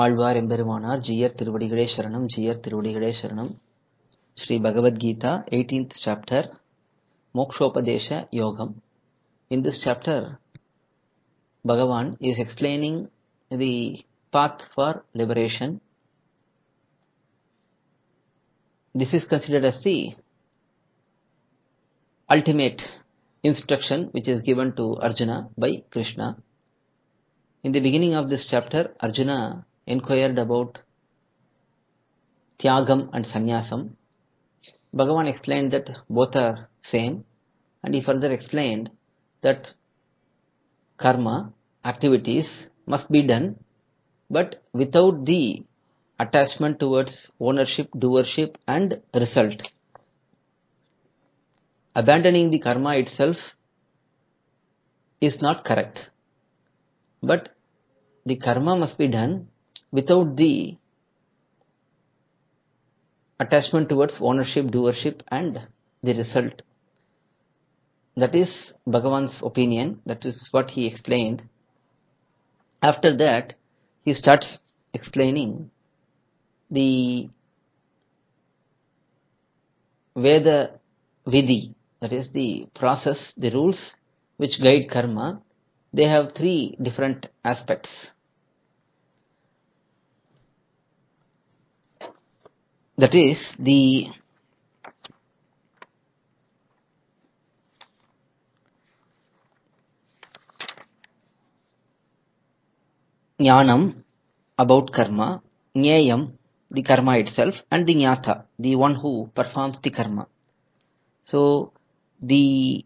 ஆழ்வார் எம்பெருமானார் ஜீயர் திருவடிகளே சரணம், ஜீயர் திருவடிகளே சரணம். Sri Bhagavad Gita, 18th chapter, Mokshopadesha Yogam. In this chapter, Bhagavan is explaining the path for liberation. This is considered as the ultimate instruction which is given to Arjuna by Krishna. In the beginning of this chapter, Arjuna inquired about Tyagam and Sannyasam. Bhagavan explained that both are same, and he further explained that karma, activities must be done, but without the attachment towards ownership, doership and result. Abandoning the karma itself is not correct, but the karma must be done without the attachment towards ownership, doership and the result. That is Bhagavan's opinion. That is what he explained. After that, he starts explaining the Veda Vidhi, that is the process, the rules which guide karma. They have three different aspects. That is the Jnanam about karma, Jnayam, the karma itself, and the Jnata, the one who performs the karma. So, the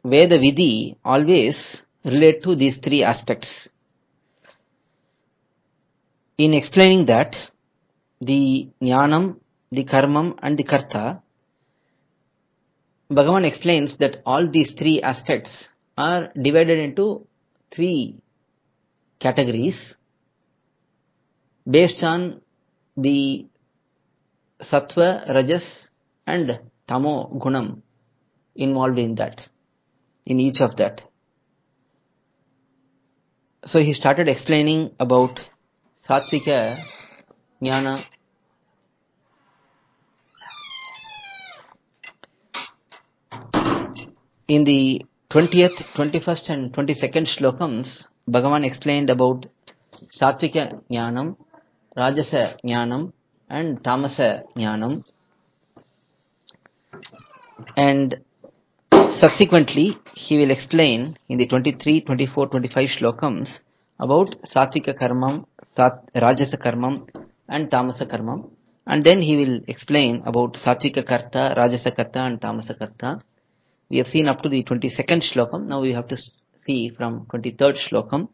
Veda Vidhi always relate to these three aspects. In explaining that, the Jnanam, the Karmam and the Karta, Bhagavan explains that all these three aspects are divided into three categories based on the Sattva, Rajas and Tamo Gunam involved in that, in each of that. So he started explaining about Sattvika Jnana, in the 20th, 21st and 22nd shlokams, Bhagavan explained about Sattvika Jnanam, Rajasa Jnanam and Tamasa Jnanam. And subsequently, he will explain in the 23, 24, 25 shlokams about Sattvika Karmam, Rajasa Karmam and Tamasa Karmam. And then he will explain about Sattvika Karta, Rajasa Karta and Tamasa Karta. We have seen up to the 22nd shlokam. Now we have to see from 23rd shlokam.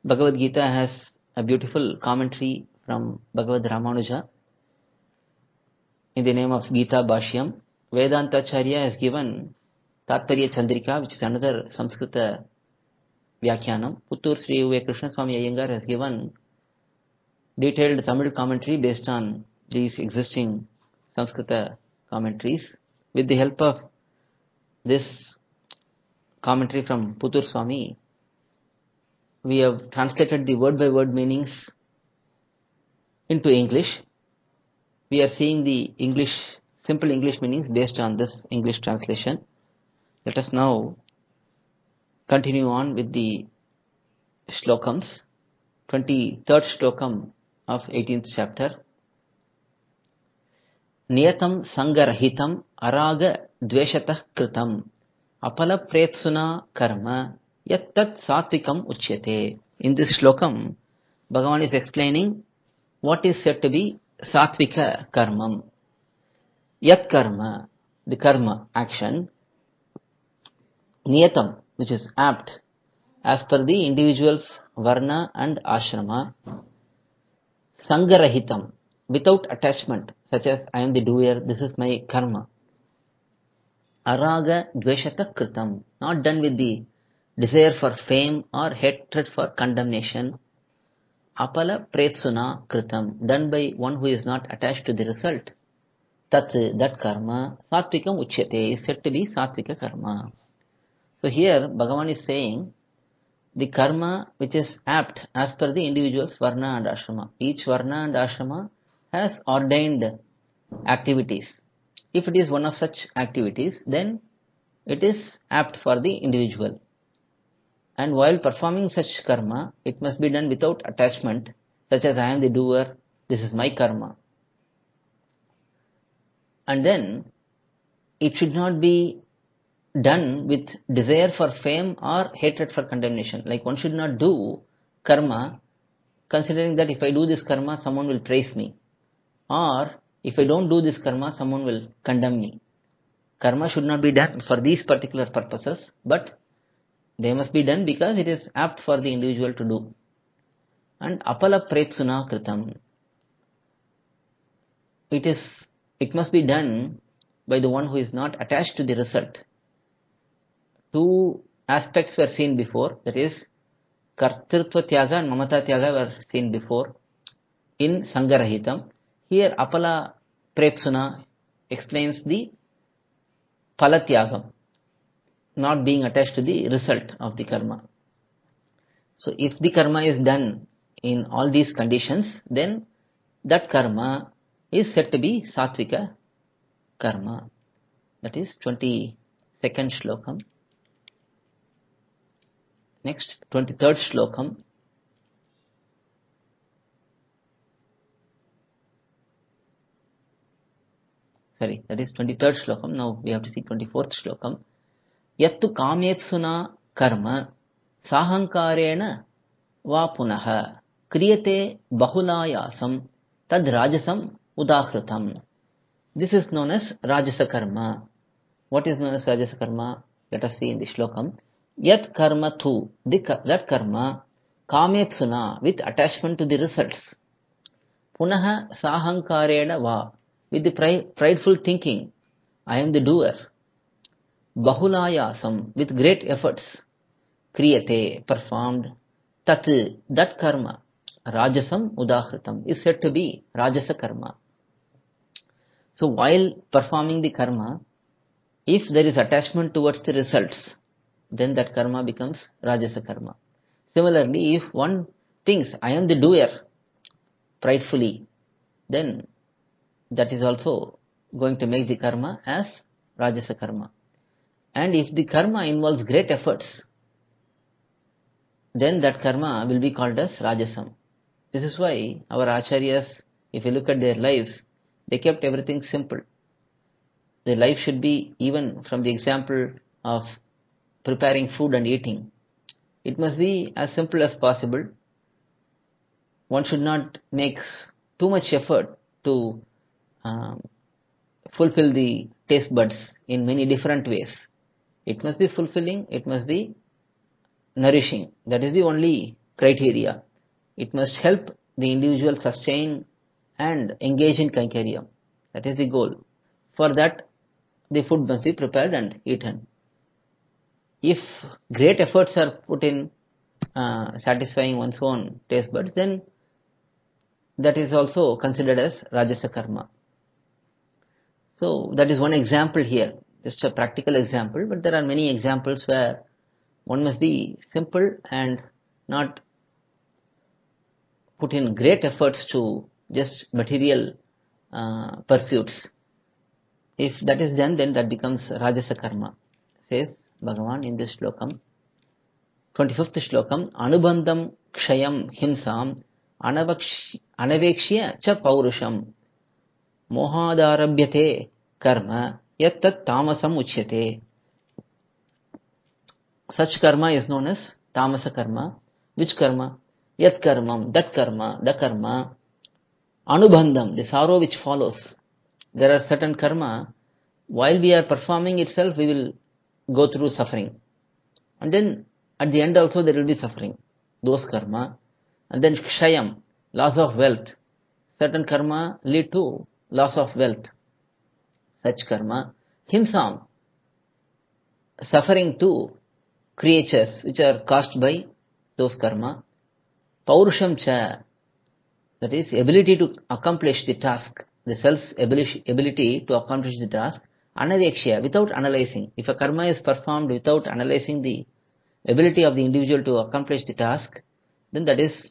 Bhagavad Gita has a beautiful commentary from Bhagavad Ramanuja in the name of Gita Bhashyam. Vedanta Acharya has given Tatparya Chandrika, which is another Samskrita Vyakhyanam. Puttur Sri U.A. Krishna Swami Iyengar has given detailed Tamil commentary based on these existing Samskrita commentaries. With the help of this commentary from Puttur Swami, we have translated the word by word meanings into English. We are seeing the simple English meanings based on this English translation. Let us now continue on with the shlokams. 23rd shlokam of 18th chapter. Niyatam sangarahitam araga dveshatah kritam apala pretsuna karma yattat satvikam uchyate. In this shlokam, Bhagavan is explaining what is said to be satvika karmam. Yat karma, the karma, action, niyatam, which is apt as per the individual's varna and ashrama, sangarahitam, without attachment, such as I am the doer, this is my karma. Araga dveshata kritam, not done with the desire for fame or hatred for condemnation. Apala pretsuna kritam, done by one who is not attached to the result. That karma, satvikam uchyate, is said to be satvika karma. So here Bhagavan is saying the karma which is apt as per the individual's varna and ashrama. Each varna and ashrama has ordained activities. If it is one of such activities, then it is apt for the individual. And while performing such karma, it must be done without attachment, such as I am the doer, this is my karma. And then it should not be done with desire for fame or hatred for condemnation. Like one should not do karma considering that if I do this karma, someone will praise me, or if I don't do this karma, someone will condemn me. Karma should not be done for these particular purposes, but they must be done because it is apt for the individual to do. And apala pretsuna kritam. It must be done by the one who is not attached to the result. Two aspects were seen before, that is, kartritva tyaga and mamata tyaga were seen before in Sangarahitam. Here apala prepsuna explains the palatyagam, not being attached to the result of the karma. So if the karma is done in all these conditions, then that karma is said to be satvika karma. That is 22nd shlokam. Next, 23rd shlokam. Sorry, that is 23rd shlokam. Now we have to see 24th shlokam. Yattu kamyetsuna karma sahankarena va punaha kriyate bahulayasam tad rajasam udahritam. This is known as rajasa karma. What is known as rajasa karma? Let us see in the shlokam. Yat karma tu, that karma, kamepsuna, with attachment to the results. Punaha sahankarena va, with the prideful thinking, I am the doer. Bahulayasam, with great efforts. Kriyate, performed. Tat, that karma, rajasam udahritam, is said to be rajasa karma. So while performing the karma, if there is attachment towards the results, then that karma becomes rajasa karma. Similarly, if one thinks I am the doer pridefully, then that is also going to make the karma as rajasa karma. And if the karma involves great efforts, then that karma will be called as rajasam. This is why our acharyas, if you look at their lives, they kept everything simple. Their life should be, even from the example of preparing food and eating, it must be as simple as possible. One should not make too much effort to fulfill the taste buds in many different ways. It must be fulfilling, it must be nourishing. That is the only criteria. It must help the individual sustain and engage in Kainkariam. That is the goal. For that, the food must be prepared and eaten. If great efforts are put in satisfying one's own taste buds, then that is also considered as rajasa karma. So that is one example here, just a practical example, but there are many examples where one must be simple and not put in great efforts to just material pursuits. If that is done, then that becomes rajasa karma, says Bhagavan in this shlokam. 25th shlokam. Anubandham kshayam himsam anavekshya cha paurusham mohadarabhyate karma yattat tamasam uchyate. Such karma is known as tamasa karma. Which karma? Yat karmam, that karma, the karma. Anubandham, the sorrow which follows. There are certain karma, while we are performing itself, we will go through suffering. And then at the end also there will be suffering. Those karma. And then kshayam, loss of wealth. Certain karma lead to loss of wealth. Such karma. Himsam, suffering to creatures which are caused by those karma. Paurusham cha, that is ability to accomplish the task, the self's ability to accomplish the task. Anavekshya, without analyzing. If a karma is performed without analyzing the ability of the individual to accomplish the task, then that is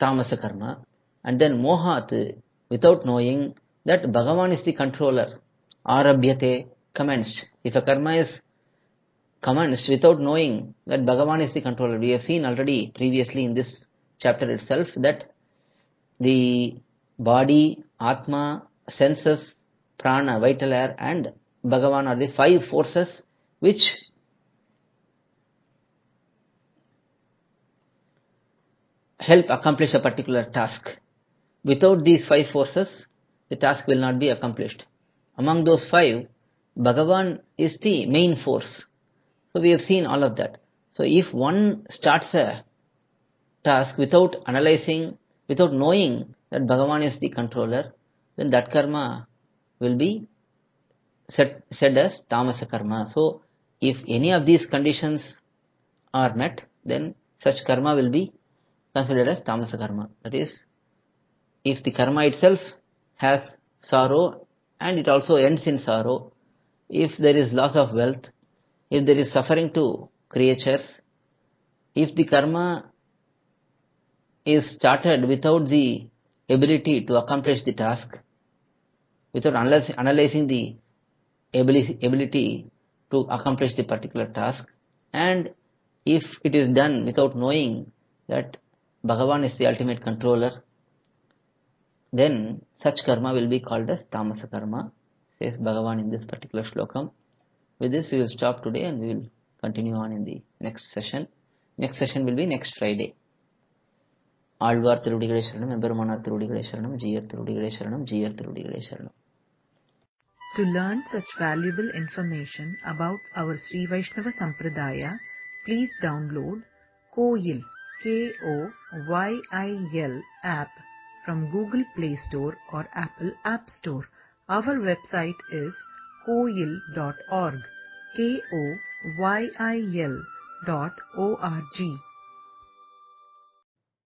tamasa karma. And then mohat, without knowing that Bhagavan is the controller. Arabhyate, commenced. If a karma is commenced without knowing that Bhagavan is the controller, we have seen already previously in this chapter itself that the body, Atma, senses, prana, vital air, and Bhagavan are the 5 forces which help accomplish a particular task. Without these 5 forces, the task will not be accomplished. Among those 5, Bhagavan is the main force. So we have seen all of that. So if one starts a task without analyzing, without knowing that Bhagavan is the controller, then that karma will be said as tamasa karma. So if any of these conditions are met, then such karma will be considered as tamasa karma. That is, if the karma itself has sorrow and it also ends in sorrow, if there is loss of wealth, if there is suffering to creatures, if the karma is started without the ability to accomplish the task, without analyzing the ability to accomplish the particular task, and if it is done without knowing that Bhagavan is the ultimate controller, then such karma will be called as tamasa karma, says Bhagavan in this particular shlokam. With this we will stop today and we will continue on in the next session. Next session will be next Friday. Alvar Tirudikale Sharanam, Emperumanar Tirudikale Sharanam, Jiyar Tirudikale Sharanam, Jiyar Tirudikale Sharanam. To learn such valuable information about our Sri Vaishnava Sampradaya, please download KOYIL, KOYIL app from Google Play Store or Apple App Store. Our website is koyil.org, KOYIL.org.